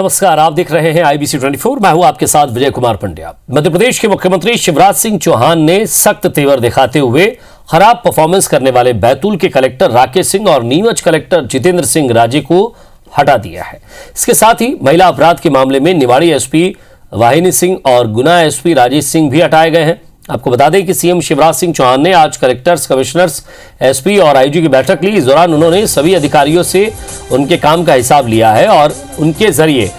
नमस्कार, आप देख रहे हैं IBC 24। मैं हूं आपके साथ विजय कुमार पंड्या। मध्य प्रदेश के मुख्यमंत्री शिवराज सिंह चौहान ने सख्त तेवर दिखाते हुए खराब परफॉर्मेंस करने वाले बैतूल के कलेक्टर राकेश सिंह और नीमच कलेक्टर जितेंद्र सिंह राजे को हटा दिया है। इसके साथ ही महिला अपराध के मामले में निवाड़ी एसपी वाहिनी सिंह और गुना एसपी राजेश सिंह भी हटाए गए हैं। आपको बता दें कि सीएम शिवराज सिंह चौहान ने आज कलेक्टर्स, कमिश्नर्स, एसपी और आईजी की बैठक ली। इस दौरान उन्होंने सभी अधिकारियों से उनके काम का हिसाब लिया है और उनके जरिए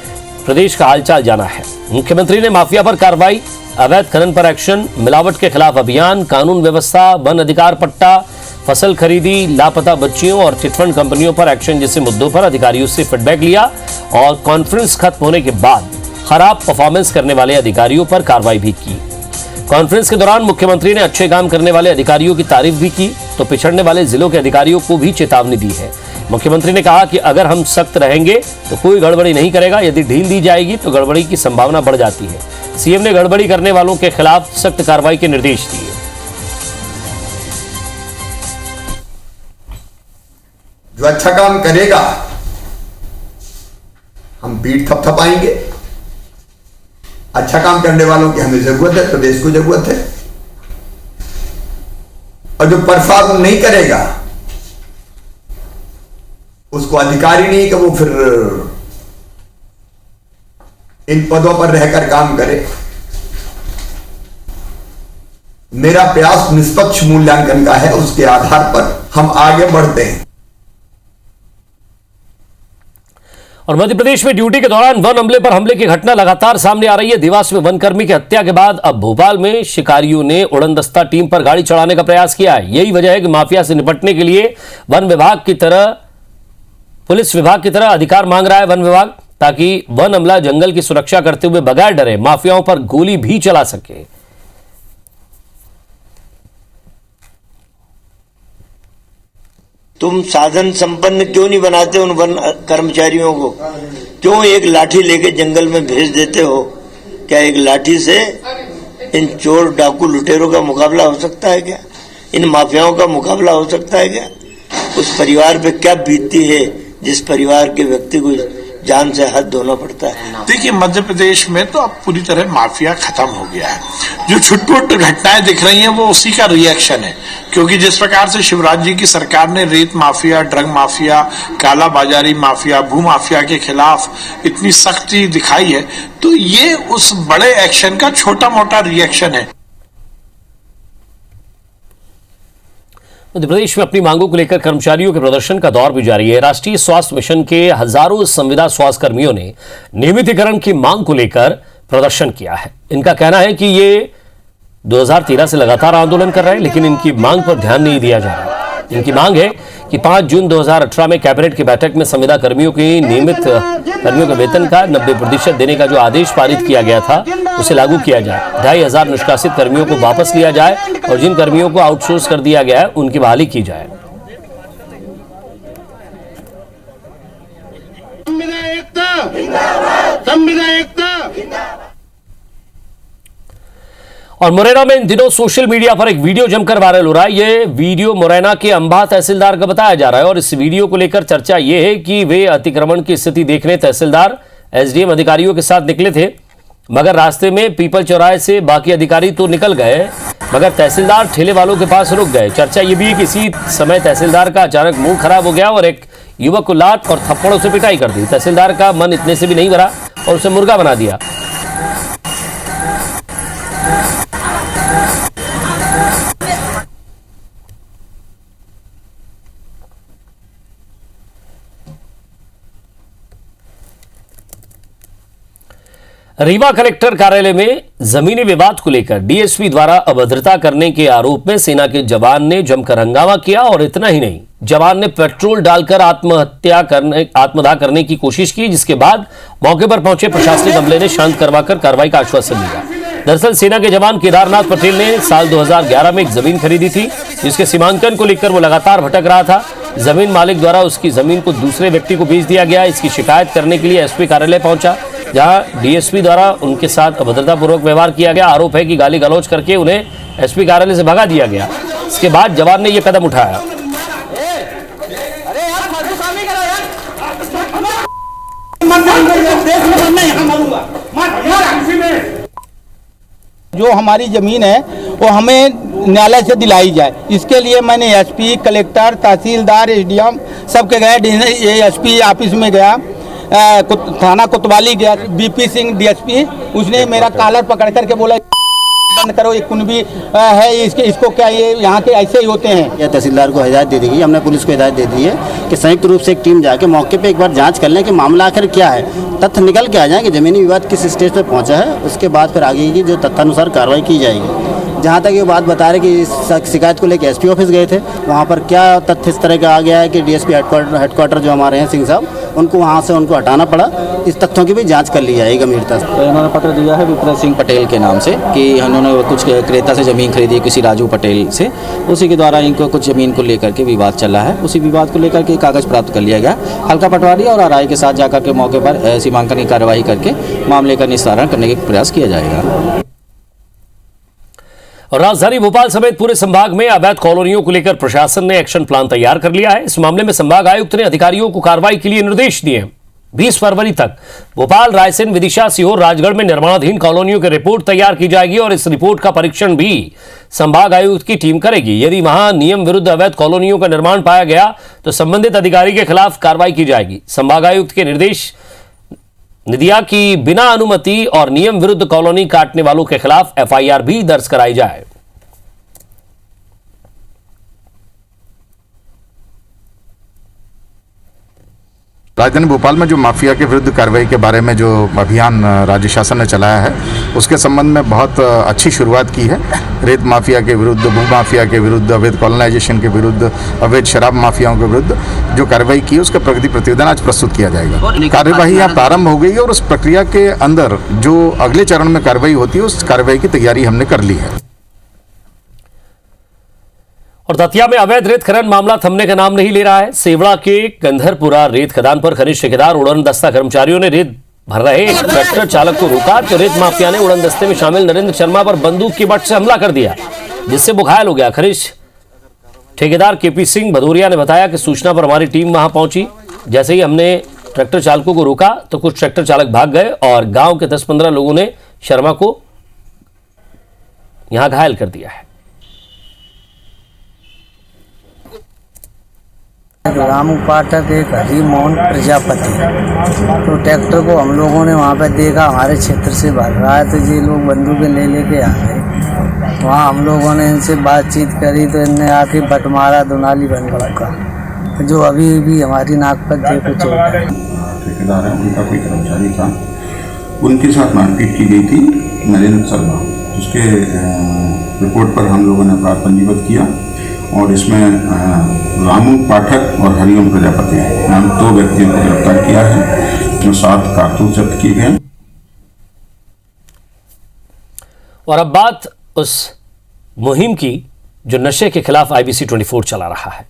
प्रदेश का हालचाल जाना है। मुख्यमंत्री ने माफिया पर कार्रवाई, अवैध खनन पर एक्शन, मिलावट के खिलाफ अभियान, कानून व्यवस्था, वन अधिकार पट्टा, फसल खरीदी, लापता बच्चियों और चिटफंड कंपनियों पर एक्शन जैसे मुद्दों पर अधिकारियों से फीडबैक लिया और कॉन्फ्रेंस खत्म होने के बाद खराब परफॉर्मेंस करने वाले अधिकारियों पर कार्रवाई भी की। कॉन्फ्रेंस के दौरान मुख्यमंत्री ने अच्छे काम करने वाले अधिकारियों की तारीफ भी की तो पिछड़ने वाले जिलों के अधिकारियों को भी चेतावनी दी है। मुख्यमंत्री ने कहा कि अगर हम सख्त रहेंगे तो कोई गड़बड़ी नहीं करेगा, यदि ढील दी जाएगी तो गड़बड़ी की संभावना बढ़ जाती है। सीएम ने गड़बड़ी करने वालों के खिलाफ सख्त कार्रवाई के निर्देश दिए। जो अच्छा काम करेगा हम पीठ थपथपाएंगे। अच्छा काम करने वालों की हमें जरूरत है, प्रदेश को जरूरत है। और जो परफॉर्म नहीं करेगा उसको अधिकारी नहीं कि वो फिर इन पदों पर रहकर काम करे। मेरा प्रयास निष्पक्ष मूल्यांकन का है, उसके आधार पर हम आगे बढ़ते हैं। और मध्य प्रदेश में ड्यूटी के दौरान वन अमले पर हमले की घटना लगातार सामने आ रही है। देवास में वनकर्मी की हत्या के बाद अब भोपाल में शिकारियों ने उड़नदस्ता टीम पर गाड़ी चढ़ाने का प्रयास किया है। यही वजह है कि माफिया से निपटने के लिए वन विभाग की तरह, पुलिस विभाग की तरह अधिकार मांग रहा है वन विभाग, ताकि वन अमला जंगल की सुरक्षा करते हुए बगैर डरे माफियाओं पर गोली भी चला सके। तुम साधन संपन्न क्यों नहीं बनाते उन वन कर्मचारियों को? क्यों एक लाठी लेके जंगल में भेज देते हो? क्या एक लाठी से इन चोर डाकू लुटेरों का मुकाबला हो सकता है क्या? इन माफियाओं का मुकाबला हो सकता है क्या? उस परिवार पे क्या बीतती है जिस परिवार के व्यक्ति को जान से हाथ धोना पड़ता है? देखिए, मध्य प्रदेश में तो अब पूरी तरह माफिया खत्म हो गया है। जो छुटपुट घटनाएं दिख रही हैं वो उसी का रिएक्शन है, क्योंकि जिस प्रकार से शिवराज जी की सरकार ने रेत माफिया, ड्रग माफिया, काला बाजारी माफिया, भू माफिया के खिलाफ इतनी सख्ती दिखाई है, तो ये उस बड़े एक्शन का छोटा मोटा रिएक्शन है। मध्य प्रदेश में अपनी मांगों को लेकर कर्मचारियों के प्रदर्शन का दौर भी जारी है। राष्ट्रीय स्वास्थ्य मिशन के हजारों संविदा स्वास्थ्य कर्मियों ने नियमितीकरण की मांग को लेकर प्रदर्शन किया है। इनका कहना है कि ये 2013 से लगातार आंदोलन कर रहे हैं, लेकिन इनकी मांग पर ध्यान नहीं दिया जा रहा। इनकी मांग है कि 5 जून 2018 में कैबिनेट की बैठक में संविदा कर्मियों की नियमित कर्मियों के वेतन का 90% देने का जो आदेश पारित किया गया था उसे लागू किया जाए। 2500 निष्कासित कर्मियों को वापस लिया जाए और जिन कर्मियों को आउटसोर्स कर दिया गया है उनकी बहाली की जाए। और मुरैना में इन दिनों सोशल मीडिया पर एक वीडियो जमकर वायरल हो रहा है। ये वीडियो मुरैना के अंबा तहसीलदार का बताया जा रहा है और इस वीडियो को लेकर चर्चा ये है कि वे अतिक्रमण की स्थिति देखने तहसीलदार, एसडीएम अधिकारियों के साथ निकले थे, मगर रास्ते में पीपल चौराहे से बाकी अधिकारी तो निकल गए, मगर तहसीलदार ठेले वालों के पास रुक गए। चर्चा ये भी है कि इसी समय तहसीलदार का अचानक मुंह खराब हो गया और एक युवक को लात और थप्पड़ों से पिटाई कर दी। तहसीलदार का मन इतने से भी नहीं भरा और उसे मुर्गा बना दिया। रीवा कलेक्टर कार्यालय में जमीनी विवाद को लेकर डीएसपी द्वारा अभद्रता करने के आरोप में सेना के जवान ने जमकर हंगामा किया और इतना ही नहीं, जवान ने पेट्रोल डालकर आत्मदाह करने की कोशिश की, जिसके बाद मौके पर पहुंचे प्रशासनिक अमले ने शांत करवाकर कार्रवाई का आश्वासन दिया। दरअसल सेना के जवान केदारनाथ पटेल ने साल 2011 में एक जमीन खरीदी थी, जिसके सीमांकन को लेकर वो लगातार भटक रहा था। जमीन मालिक द्वारा उसकी जमीन को दूसरे व्यक्ति को बेच दिया गया। इसकी शिकायत करने के लिए एसपी कार्यालय पहुंचा, जहां डीएसपी द्वारा उनके साथ अभद्रतापूर्वक व्यवहार किया गया। आरोप है कि गाली गलौज करके उन्हें एसपी कार्यालय से भगा दिया गया। इसके बाद जवान ने यह कदम उठाया। मंत्री देश में मरना यहाँ मरूंगा। जो हमारी जमीन है वो हमें न्यायालय से दिलाई जाए, इसके लिए मैंने एसपी, कलेक्टर, तहसीलदार, एसडीएम सबके गए, एसपी ऑफिस में गया, थाना कोतवाली गया, बीपी सिंह डीएसपी, उसने मेरा कॉलर पकड़ करके बोला बंद करो, ये कुनबी है, इसको क्या, ये यहाँ के ऐसे ही होते हैं। या तहसीलदार को हिदायत दे दी गई, हमने पुलिस को हिदायत दे दी है कि संयुक्त रूप से एक टीम जाके मौके पे एक बार जांच कर लें कि मामला आखिर क्या है, तथ्य निकल के आ जाए कि जमीनी विवाद किस स्टेज पे पहुंचा है, उसके बाद फिर आगे की जो तथ्यानुसार कार्रवाई की जाएगी। जहाँ तक ये बात बता रहे कि शिकायत को लेकर एसपी ऑफिस गए थे, वहाँ पर क्या तथ्य इस तरह का आ गया है कि डीएसपी हेडक्वार्टर जो हमारे हैं सिंह साहब, उनको वहाँ से उनको हटाना पड़ा। इस तथ्यों की भी जांच कर ली जाएगी गंभीरता से। तो इन्होंने पत्र दिया है विप्र सिंह पटेल के नाम से कि उन्होंने कुछ क्रेता से ज़मीन खरीदी किसी राजू पटेल से, उसी के द्वारा इनको कुछ ज़मीन को लेकर के विवाद चला है। उसी विवाद को लेकर के कागज़ प्राप्त कर लिया गया। हल्का पटवारी और आरआई के साथ जाकर के मौके पर सीमांकन की कार्रवाई करके मामले का निस्तारण करने का प्रयास किया जाएगा। और राजधानी भोपाल समेत पूरे संभाग में अवैध कॉलोनियों को लेकर प्रशासन ने एक्शन प्लान तैयार कर लिया है। इस मामले में संभाग आयुक्त ने अधिकारियों को कार्रवाई के लिए निर्देश दिए। 20 फरवरी तक भोपाल, रायसेन, विदिशा, सीहोर, राजगढ़ में निर्माणाधीन कॉलोनियों की रिपोर्ट तैयार की जाएगी और इस रिपोर्ट का परीक्षण भी संभाग आयुक्त की टीम करेगी। यदि वहां नियम विरुद्ध अवैध कॉलोनियों का निर्माण पाया गया तो संबंधित अधिकारी के खिलाफ कार्रवाई की जाएगी। संभाग आयुक्त के निर्देश ने दिया कि बिना अनुमति और नियम विरुद्ध कॉलोनी काटने वालों के खिलाफ एफआईआर भी दर्ज कराई जाए। राजधानी भोपाल में जो माफिया के विरुद्ध कार्रवाई के बारे में जो अभियान राज्य शासन ने चलाया है, उसके संबंध में बहुत अच्छी शुरुआत की है। रेत माफिया के विरुद्ध, भू माफिया के विरुद्ध, अवैध कॉलोनाइजेशन के विरुद्ध, अवैध शराब माफियाओं के विरुद्ध जो कार्रवाई की है उसका प्रगति प्रतिवेदन आज प्रस्तुत किया जाएगा। कार्यवाही यहाँ प्रारंभ हो गई है और उस प्रक्रिया के अंदर जो अगले चरण में कार्रवाई होती है उस कार्रवाई की तैयारी हमने कर ली है। और दतिया में अवैध रेत खनन मामला थमने का नाम नहीं ले रहा है। सेवड़ा के गंधरपुरा रेत खदान पर खनिज ठेकेदार उड़न दस्ता कर्मचारियों ने रेत भर रहे एक ट्रैक्टर चालक को रोका तो रेत माफिया ने उड़न दस्ते में शामिल नरेंद्र शर्मा पर बंदूक की बट से हमला कर दिया, जिससे वो घायल हो गया। खनिज ठेकेदार केपी सिंह भदौरिया ने बताया कि सूचना पर हमारी टीम वहां पहुंची। जैसे ही हमने ट्रैक्टर चालकों को रोका तो कुछ ट्रैक्टर चालक भाग गए और गांव के 10-15 लोगों ने शर्मा को यहां घायल कर दिया है। रामू पाठक एक हरी मोहन प्रजापति, तो ट्रैक्टर को हम लोगों ने वहाँ पे देखा, हमारे क्षेत्र से भर रहा है, तो ये लोग बंदूकें ले लेके आ गए। वहाँ हम लोगों ने इनसे बातचीत करी तो इनने आके बट मारा दुनाली बंदूक का, जो अभी भी हमारी नाक पर देखो चोट है। ठेकेदार है, उनका कोई कर्मचारी था, उनके साथ मारपीट की गई थी नरेंद्र शर्मा, जिसके रिपोर्ट पर हम लोगों ने अपराध पंजीबद्ध किया और इसमें रामू पाठक और हरिओम प्रजापति नाम 2 व्यक्तियों को गिरफ्तार किया है, जो 7 कारतूस जब्त किए गए। और अब बात उस मुहिम की जो नशे के खिलाफ IBC 24 चला रहा है।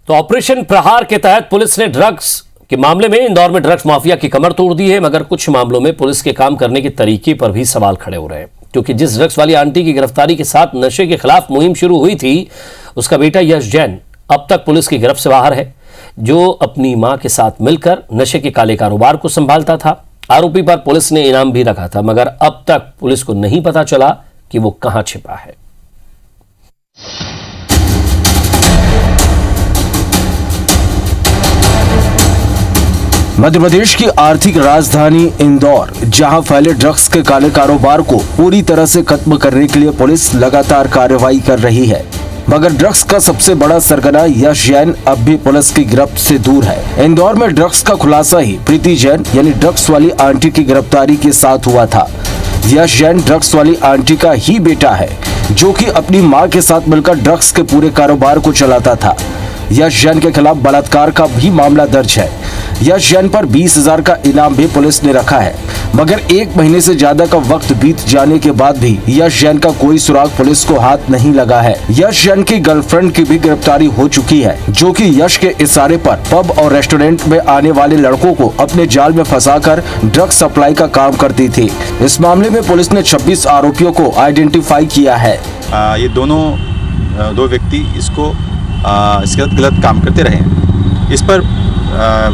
तो ऑपरेशन प्रहार के तहत पुलिस ने ड्रग्स के मामले में इंदौर में ड्रग्स माफिया की कमर तोड़ दी है, मगर कुछ मामलों में पुलिस के काम करने के तरीके पर भी सवाल खड़े हो रहे हैं, क्योंकि जिस ड्रग्स वाली आंटी की गिरफ्तारी के साथ नशे के खिलाफ मुहिम शुरू हुई थी, उसका बेटा यश जैन अब तक पुलिस की गिरफ्त से बाहर है, जो अपनी मां के साथ मिलकर नशे के काले कारोबार को संभालता था। आरोपी पर पुलिस ने इनाम भी रखा था, मगर अब तक पुलिस को नहीं पता चला कि वो कहां छिपा है। मध्य प्रदेश की आर्थिक राजधानी इंदौर, जहां फैले ड्रग्स के काले कारोबार को पूरी तरह से खत्म करने के लिए पुलिस लगातार कार्रवाई कर रही है, मगर ड्रग्स का सबसे बड़ा सरगना यश जैन अब भी पुलिस की गिरफ्त से दूर है। इंदौर में ड्रग्स का खुलासा ही प्रीति जैन यानी ड्रग्स वाली आंटी की गिरफ्तारी के साथ हुआ था। यश जैन ड्रग्स वाली आंटी का ही बेटा है, जो कि अपनी मां के साथ मिलकर ड्रग्स के पूरे कारोबार को चलाता था। यश जैन के खिलाफ बलात्कार का भी मामला दर्ज है। यश जैन पर 20,000 का इनाम भी पुलिस ने रखा है। मगर 1 महीने से ज्यादा का वक्त बीत जाने के बाद भी यश जैन का कोई सुराग पुलिस को हाथ नहीं लगा है। यश जैन की गर्लफ्रेंड की भी गिरफ्तारी हो चुकी है, जो कि यश के इशारे पर पब और रेस्टोरेंट में आने वाले लड़कों को अपने जाल में फंसाकर ड्रग सप्लाई का काम करती थी। इस मामले में पुलिस ने 26 आरोपियों को आइडेंटिफाई किया है। ये दोनों 2 व्यक्ति इसके साथ गलत काम करते रहे। इस पर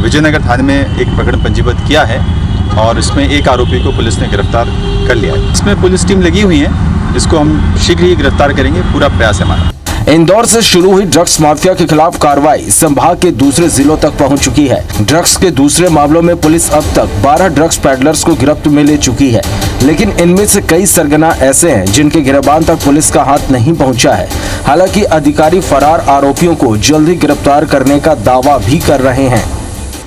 विजयनगर थाने में एक प्रकरण पंजीबद्ध किया है और इसमें एक आरोपी को पुलिस ने गिरफ्तार कर लिया है। इसमें पुलिस टीम लगी हुई है, जिसको हम शीघ्र ही गिरफ्तार करेंगे, पूरा प्रयास है हमारा। इंदौर से शुरू हुई ड्रग्स माफिया के खिलाफ कार्रवाई संभाग के दूसरे जिलों तक पहुंच चुकी है। ड्रग्स के दूसरे मामलों में पुलिस अब तक 12 ड्रग्स पैडलर्स को गिरफ्त में ले चुकी है, लेकिन इनमें से कई सरगना ऐसे हैं जिनके गिरबान तक पुलिस का हाथ नहीं पहुंचा है। हालांकि अधिकारी फरार आरोपियों को जल्द ही गिरफ्तार करने का दावा भी कर रहे हैं।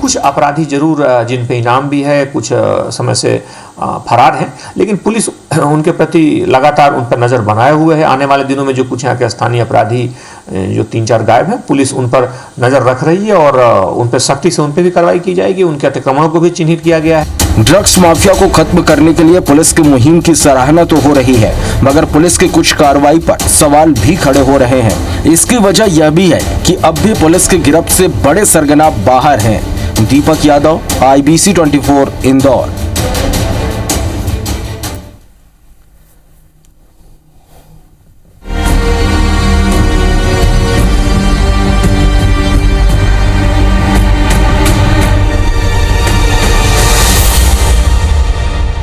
कुछ अपराधी जरूर जिन पे इनाम भी है, कुछ समय से फरार हैं, लेकिन पुलिस उनके प्रति लगातार उन पर नज़र बनाए हुए है। आने वाले दिनों में जो कुछ यहाँ के स्थानीय अपराधी जो 3-4 गायब हैं, पुलिस उन पर नज़र रख रही है और उन पर सख्ती से उन पर भी कार्रवाई की जाएगी। उनके अतिक्रमणों को भी चिन्हित किया गया है। ड्रग्स माफिया को खत्म करने के लिए पुलिस की मुहिम की सराहना तो हो रही है, मगर पुलिस की कुछ कार्रवाई पर सवाल भी खड़े हो रहे हैं। इसकी वजह यह भी है कि अब भी पुलिस की गिरफ्त से बड़े सरगना बाहर हैं। दीपक यादव, IBC 24 इंदौर।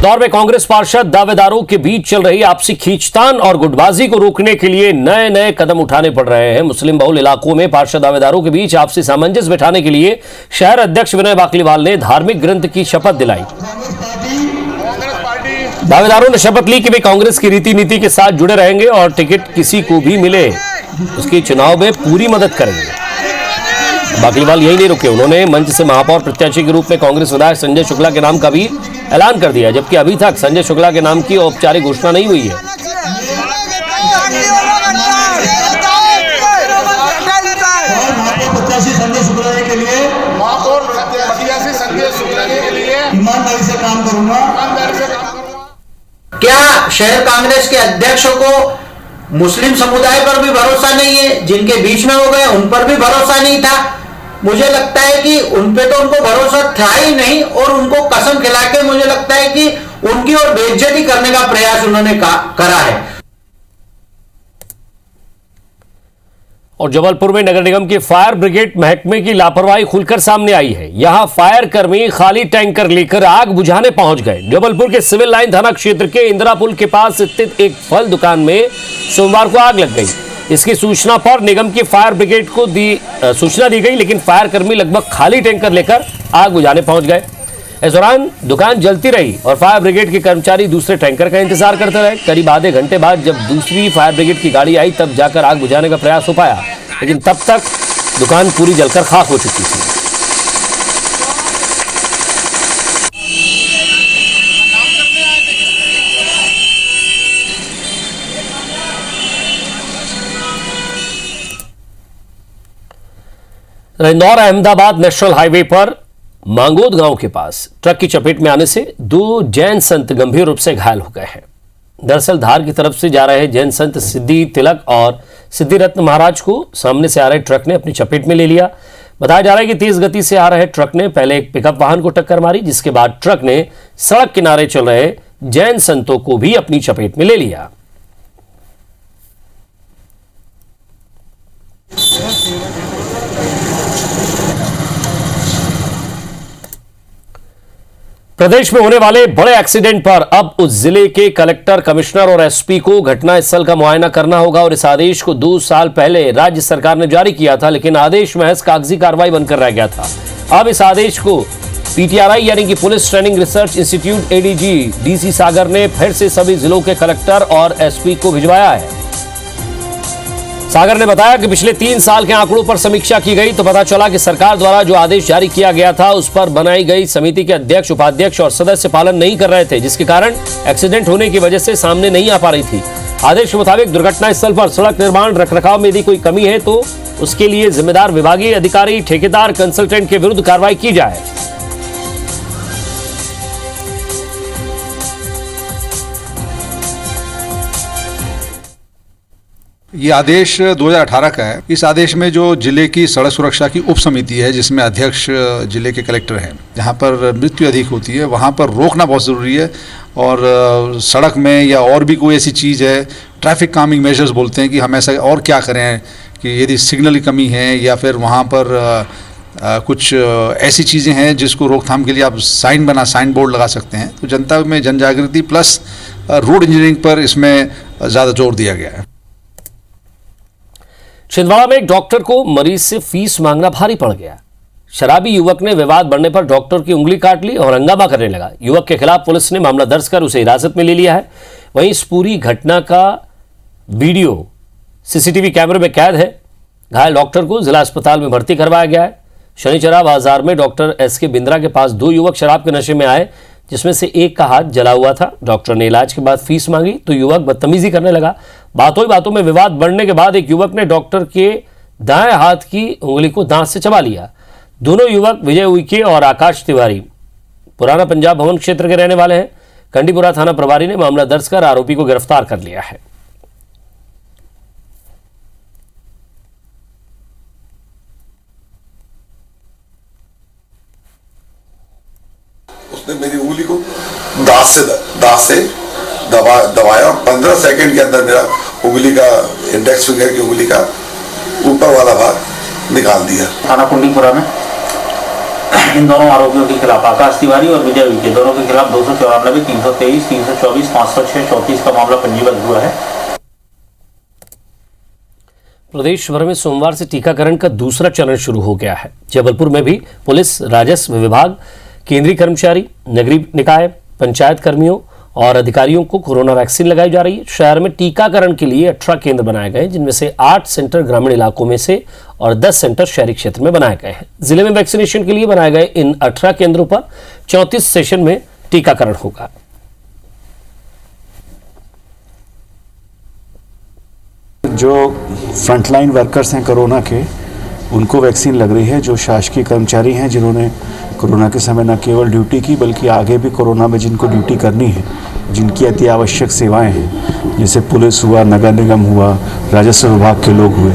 दौर में कांग्रेस पार्षद दावेदारों के बीच चल रही आपसी खींचतान और गुटबाजी को रोकने के लिए नए नए कदम उठाने पड़ रहे हैं। मुस्लिम बहुल इलाकों में पार्षद दावेदारों के बीच आपसी सामंजस्य बिठाने के लिए शहर अध्यक्ष विनय बाकलीवाल ने धार्मिक ग्रंथ की शपथ दिलाई। दावेदारों ने शपथ ली कि वे कांग्रेस की रीति नीति के साथ जुड़े रहेंगे और टिकट किसी को भी मिले उसके चुनाव में पूरी मदद करेंगे। बाकलीवाल यही नहीं रुके, उन्होंने मंच से महापौर प्रत्याशी के रूप में कांग्रेस विधायक संजय शुक्ला के नाम का भी ऐलान कर दिया, जबकि अभी तक संजय शुक्ला के नाम की औपचारिक घोषणा नहीं हुई है। ईमानदारी से काम करूंगा। क्या शहर कांग्रेस के अध्यक्षों को मुस्लिम समुदाय पर भी भरोसा नहीं है? जिनके बीच में हो गए उन पर भी भरोसा नहीं था? मुझे लगता है कि उन पे तो उनको भरोसा था ही नहीं और उनको कसम खिला के मुझे लगता है कि उनकी और बेइज्जती करने का प्रयास उन्होंने करा है। और जबलपुर में नगर निगम के फायर ब्रिगेड महकमे की लापरवाही खुलकर सामने आई है। यहां फायर कर्मी खाली टैंकर लेकर आग बुझाने पहुंच गए। जबलपुर के सिविल लाइन थाना क्षेत्र के इंदिरा पुल के पास स्थित एक फल दुकान में सोमवार को आग लग गई। इसकी सूचना पर निगम की फायर ब्रिगेड को सूचना दी गई, लेकिन फायर कर्मी लगभग खाली टैंकर लेकर आग बुझाने पहुंच गए। इस दौरान दुकान जलती रही और फायर ब्रिगेड के कर्मचारी दूसरे टैंकर का इंतजार करते रहे। करीब आधे घंटे बाद जब दूसरी फायर ब्रिगेड की गाड़ी आई तब जाकर आग बुझाने का प्रयास हो पाया, लेकिन तब तक दुकान पूरी जलकर खाक हो चुकी थी। इंदौर अहमदाबाद नेशनल हाईवे पर मांगोद गांव के पास ट्रक की चपेट में आने से 2 जैन संत गंभीर रूप से घायल हो गए हैं। दरअसल धार की तरफ से जा रहे जैन संत सिद्धि तिलक और सिद्धि रत्न महाराज को सामने से आ रहे ट्रक ने अपनी चपेट में ले लिया। बताया जा रहा है कि तेज गति से आ रहे ट्रक ने पहले एक पिकअप वाहन को टक्कर मारी, जिसके बाद ट्रक ने सड़क किनारे चल रहे जैन संतों को भी अपनी चपेट में ले लिया। प्रदेश में होने वाले बड़े एक्सीडेंट पर अब उस जिले के कलेक्टर, कमिश्नर और एसपी को घटनास्थल का मुआयना करना होगा और इस आदेश को 2 साल पहले राज्य सरकार ने जारी किया था, लेकिन आदेश महज कागजी कार्रवाई बनकर रह गया था। अब इस आदेश को पीटीआरआई यानी कि police training research institute ADG DC Sagar ने फिर से सभी जिलों के कलेक्टर और एसपी को भिजवाया है। सागर ने बताया कि पिछले 3 साल के आंकड़ों पर समीक्षा की गई तो पता चला कि सरकार द्वारा जो आदेश जारी किया गया था उस पर बनाई गई समिति के अध्यक्ष, उपाध्यक्ष और सदस्य पालन नहीं कर रहे थे, जिसके कारण एक्सीडेंट होने की वजह से सामने नहीं आ पा रही थी। आदेश के मुताबिक दुर्घटना स्थल पर सड़क निर्माण रखरखाव में यदि कोई कमी है तो उसके लिए जिम्मेदार विभागीय अधिकारी, ठेकेदार, कंसल्टेंट के विरुद्ध कार्रवाई की जाए। ये आदेश 2018 का है। इस आदेश में जो जिले की सड़क सुरक्षा की उप समिति है, जिसमें अध्यक्ष जिले के कलेक्टर हैं, जहाँ पर मृत्यु अधिक होती है वहाँ पर रोकना बहुत ज़रूरी है। और सड़क में या और भी कोई ऐसी चीज़ है, ट्रैफिक कामिंग मेजर्स बोलते हैं कि हम ऐसा और क्या करें कि यदि सिग्नल की कमी है या फिर वहाँ पर कुछ ऐसी चीज़ें हैं जिसको रोकथाम के लिए आप साइन बोर्ड लगा सकते हैं। तो जनता में जन जागृति प्लस रोड इंजीनियरिंग पर इसमें ज़्यादा जोर दिया गया है। छिंदवाड़ा में एक डॉक्टर को मरीज से फीस मांगना भारी पड़ गया। शराबी युवक ने विवाद बढ़ने पर डॉक्टर की उंगली काट ली और हंगामा करने लगा। युवक के खिलाफ पुलिस ने मामला दर्ज कर उसे हिरासत में ले लिया है। वहीं इस पूरी घटना का वीडियो सीसीटीवी कैमरे में कैद है। घायल डॉक्टर को जिला अस्पताल में भर्ती करवाया गया है। शनिचरा बाजार में डॉक्टर एसके बिंद्रा के पास 2 युवक शराब के नशे में आए, जिसमें से एक का हाथ जला हुआ था। डॉक्टर ने इलाज के बाद फीस मांगी तो युवक बदतमीजी करने लगा। बातों ही बातों में विवाद बढ़ने के बाद एक युवक ने डॉक्टर के दाएं हाथ की उंगली को दांत से चबा लिया। दोनों युवक विजय उइके और आकाश तिवारी पुराना पंजाब भवन क्षेत्र के रहने वाले हैं। कंडीपुरा थाना प्रभारी ने मामला दर्ज कर आरोपी को गिरफ्तार कर लिया है। उसने मेरी उंगली को दांत से दबाया और 15 सेकंड के अंदर मेरा उंगली का इंडेक्स फिंगर की उंगली का ऊपर वाला भाग निकाल दिया। थाना कुंडीपुरा में इन दोनों आरोपियों के खिलाफ आकाश तिवारी और विजय उइके दोनों के खिलाफ 294, 323, 324, 506, 34 का मामला पंजीबद्ध हुआ है। प्रदेश भर में सोमवार से टीकाकरण का दूसरा चरण शुरू हो गया है। जबलपुर में भी पुलिस, राजस्व विभाग, केंद्रीय कर्मचारी, नगरीय निकाय, पंचायत कर्मियों और अधिकारियों को कोरोना वैक्सीन लगाई जा रही है। शहर में टीकाकरण के लिए 18 केंद्र बनाए गए, जिनमें से 8 सेंटर ग्रामीण इलाकों में से और 10 सेंटर शहरी क्षेत्र में बनाए गए हैं। जिले में वैक्सीनेशन के लिए बनाए गए इन 18 केंद्रों पर 34 सेशन में टीकाकरण होगा। जो फ्रंटलाइन वर्कर्स हैं कोरोना के, उनको वैक्सीन लग रही है। जो शासकीय कर्मचारी हैं जिन्होंने कोरोना के समय न केवल ड्यूटी की बल्कि आगे भी कोरोना में जिनको ड्यूटी करनी है, जिनकी अति आवश्यक सेवाएं हैं, जैसे पुलिस हुआ, नगर निगम हुआ, राजस्व विभाग के लोग हुए।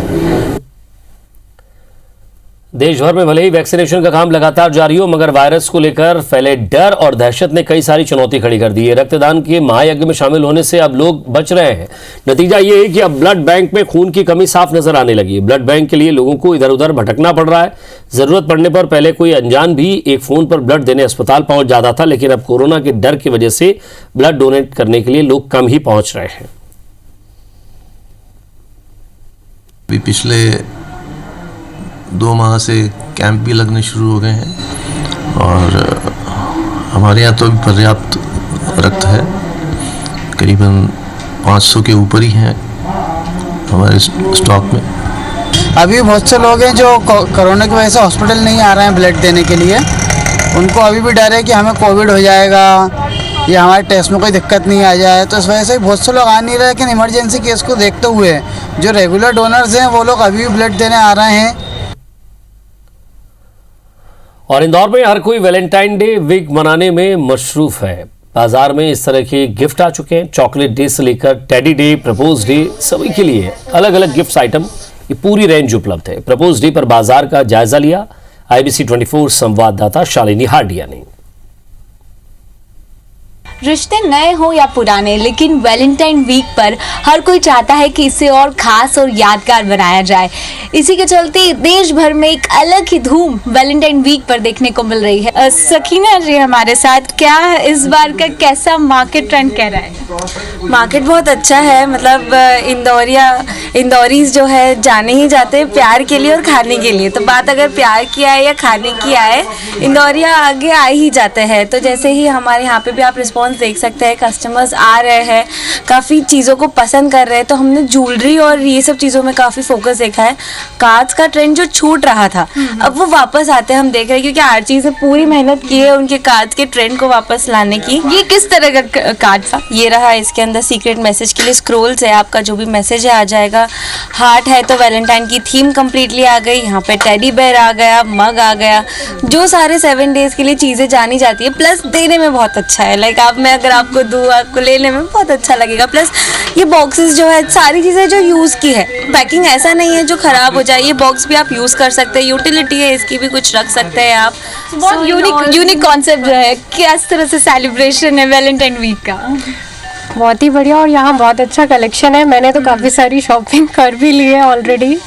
देश भर में भले ही वैक्सीनेशन का काम लगातार जारी हो, मगर वायरस को लेकर फैले डर और दहशत ने कई सारी चुनौती खड़ी कर दी है। रक्तदान के महायज्ञ में शामिल होने से अब लोग बच रहे हैं। नतीजा ये है कि अब ब्लड बैंक में खून की कमी साफ नजर आने लगी है। ब्लड बैंक के लिए लोगों को इधर उधर भटकना पड़ रहा है। जरूरत पड़ने पर पहले कोई अनजान भी एक फोन पर ब्लड देने अस्पताल पहुंच जाता था, लेकिन अब कोरोना के डर की वजह से ब्लड डोनेट करने के लिए लोग कम ही पहुंच रहे हैं। पिछले 2 माह से कैंप भी लगने शुरू हो गए हैं और हमारे यहाँ तो पर्याप्त रक्त है, करीबन 500 के ऊपर ही हैं हमारे स्टॉक में। अभी बहुत से लोग हैं जो कोरोना की वजह से हॉस्पिटल नहीं आ रहे हैं ब्लड देने के लिए। उनको अभी भी डर है कि हमें कोविड हो जाएगा या हमारे टेस्ट में कोई दिक्कत नहीं आ जाए, तो इस वजह से बहुत से लोग आ नहीं रहे। लेकिन इमरजेंसी केस को देखते हुए जो रेगुलर डोनर्स हैं वो लोग अभी भी ब्लड देने आ रहे हैं। और इंदौर में हर कोई वैलेंटाइन डे वीक मनाने में मशरूफ है। बाजार में इस तरह के गिफ्ट आ चुके हैं। चॉकलेट डे से लेकर टेडी डे, प्रपोज डे, सभी के लिए अलग अलग गिफ्ट आइटम, ये पूरी रेंज उपलब्ध है। प्रपोज डे पर बाजार का जायजा लिया IBC 24 संवाददाता शालिनी हार्डिया ने। रिश्ते नए हो या पुराने, लेकिन वैलेंटाइन वीक पर हर कोई चाहता है कि इसे और खास और यादगार बनाया जाए। इसी के चलते देश भर में एक अलग ही धूम वैलेंटाइन वीक पर देखने को मिल रही है। सकीना जी हमारे साथ, क्या इस बार का कैसा मार्केट ट्रेंड कह रहा है? मार्केट बहुत अच्छा है। मतलब इंदौरीज जो है जाने ही जाते हैं प्यार के लिए और खाने के लिए। तो बात अगर प्यार की आए या खाने की आए, इंदौरिया आगे आ ही जाते हैं। तो जैसे ही हमारे यहाँ पे भी आप रिस्पॉन्स देख सकते हैं, कस्टमर्स आ रहे हैं, काफ़ी चीज़ों को पसंद कर रहे हैं। तो हमने ज्वेलरी और ये सब चीज़ों में काफ़ी फोकस देखा है। कार्ड्स का ट्रेंड जो छूट रहा था, अब वो वापस आते हैं, हम देख रहे हैं, क्योंकि आर चीज़ ने पूरी मेहनत की है उनके कार्ड्स के ट्रेंड को वापस लाने की। ये किस तरह का कार्ड था? ये रहा, इसके अंदर सीक्रेट मैसेज के लिए स्क्रोल्स है, आपका जो भी मैसेज है आ जाएगा। हार्ट है तो वैलेंटाइन की थीम कम्प्लीटली आ गई। यहाँ पे टेडी बेयर आ गया, मग आ गया, जो सारे 7 डेज के लिए चीज़ें जानी जाती है। प्लस देने में बहुत अच्छा है, लाइक आप अब मैं अगर आपको दूँ, आपको लेने में बहुत अच्छा लगेगा। प्लस ये बॉक्सेस जो है, सारी चीज़ें जो यूज़ की है, पैकिंग ऐसा नहीं है जो ख़राब हो जाए। ये बॉक्स भी आप यूज़ कर सकते हैं, यूटिलिटी है इसकी भी, कुछ रख सकते हैं आप। बहुत यूनिक कॉन्सेप्ट जो है, किस तरह से सेलिब्रेशन है वैलेंटाइन वीक का। बहुत ही बढ़िया, और यहाँ बहुत अच्छा कलेक्शन है। मैंने तो काफ़ी सारी शॉपिंग कर भी ली है ऑलरेडी।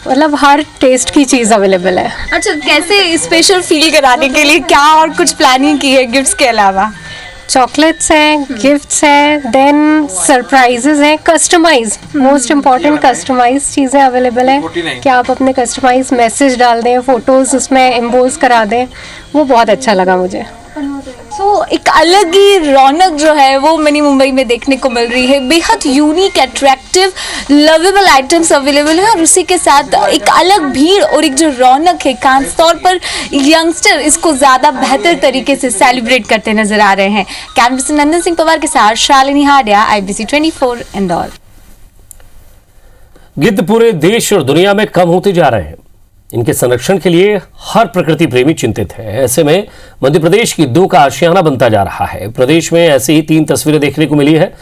मतलब हर टेस्ट की चीज़ अवेलेबल है। अच्छा, कैसे स्पेशल फील कराने के लिए क्या और कुछ प्लानिंग की है गिफ्ट्स के अलावा? चॉकलेट्स हैं, गिफ्ट्स हैं, देन सरप्राइजेज हैं, कस्टमाइज, मोस्ट इम्पॉर्टेंट कस्टमाइज चीज़ें अवेलेबल हैं कि आप अपने कस्टमाइज मैसेज डाल दें, फ़ोटोज़ उसमें एम्बोज करा दें। वो बहुत अच्छा लगा मुझे। एक अलग ही रौनक जो है वो मिनी मुंबई में देखने को मिल रही है। बेहद unique, attractive, lovable items available है और उसी के साथ एक अलग भीड़ और एक जो रौनक है, खास तौर पर यंगस्टर इसको ज़्यादा बेहतर तरीके से सेलिब्रेट करते नजर आ रहे हैं। कैमरा पर्सन नंदन सिंह पवार के साथ शालिनी हाडिया, IBC 24 इंदौर। गिद्ध पूरे देश और दुनिया में कम होते जा रहे हैं। इनके संरक्षण के लिए हर प्रकृति प्रेमी चिंतित है। ऐसे में मध्य प्रदेश गिद्धों का आशियाना बनता जा रहा है। प्रदेश में ऐसी ही 3 तस्वीरें देखने को मिली है।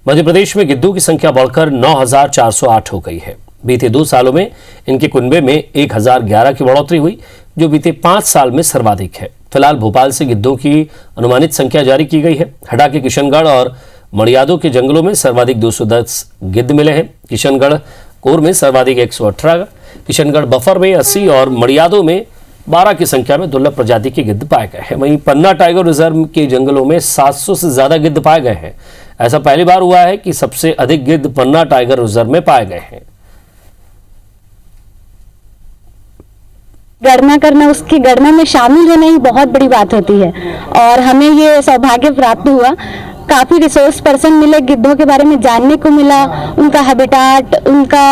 मध्य प्रदेश में गिद्धों की संख्या बढ़कर 9,408 हो गई है। बीते 2 सालों में इनके कुनबे में 1,011 की बढ़ोतरी हुई, जो बीते 5 साल में सर्वाधिक है। फिलहाल भोपाल से गिद्धों की अनुमानित संख्या जारी की गई है। हटा के किशनगढ़ और मड़ियादों के जंगलों में सर्वाधिक 210 गिद्ध मिले हैं। किशनगढ़ कोर में सर्वाधिक 118, किशनगढ़ बफर में 80 और मड़ियादों में 12 की संख्या में दुर्लभ प्रजाति के गिद्ध पाए गए हैं। वहीं पन्ना टाइगर रिजर्व के जंगलों में 700 से ज्यादा गिद्ध पाए गए हैं। ऐसा पहली बार हुआ है कि सबसे अधिक गिद्ध पन्ना टाइगर रिजर्व में पाए गए हैं। गणना करना, उसकी गणना में शामिल होना ही बहुत बड़ी बात होती है और हमें ये सौभाग्य प्राप्त हुआ। काफ़ी रिसोर्स पर्सन मिले, गिद्धों के बारे में जानने को मिला, उनका हैबिटाट, उनका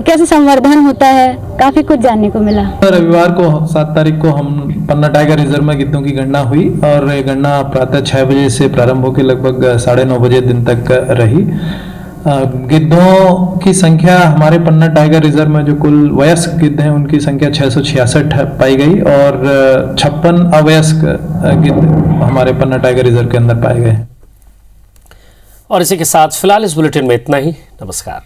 कैसे संवर्धन होता है, काफ़ी कुछ जानने को मिला। रविवार को 7 तारीख को हम पन्ना टाइगर रिजर्व में गिद्धों की गणना हुई और ये गणना प्रातः 6 बजे से प्रारंभ होकर लगभग 9:30 बजे दिन तक रही। गिद्धों की संख्या हमारे पन्ना टाइगर रिजर्व में जो कुल वयस्क गिद्ध हैं उनकी संख्या 666 पाई गई और 56 अवयस्क गिद्ध हमारे पन्ना टाइगर रिजर्व के अंदर पाए गए। और इसी के साथ फिलहाल इस बुलेटिन में इतना ही। नमस्कार।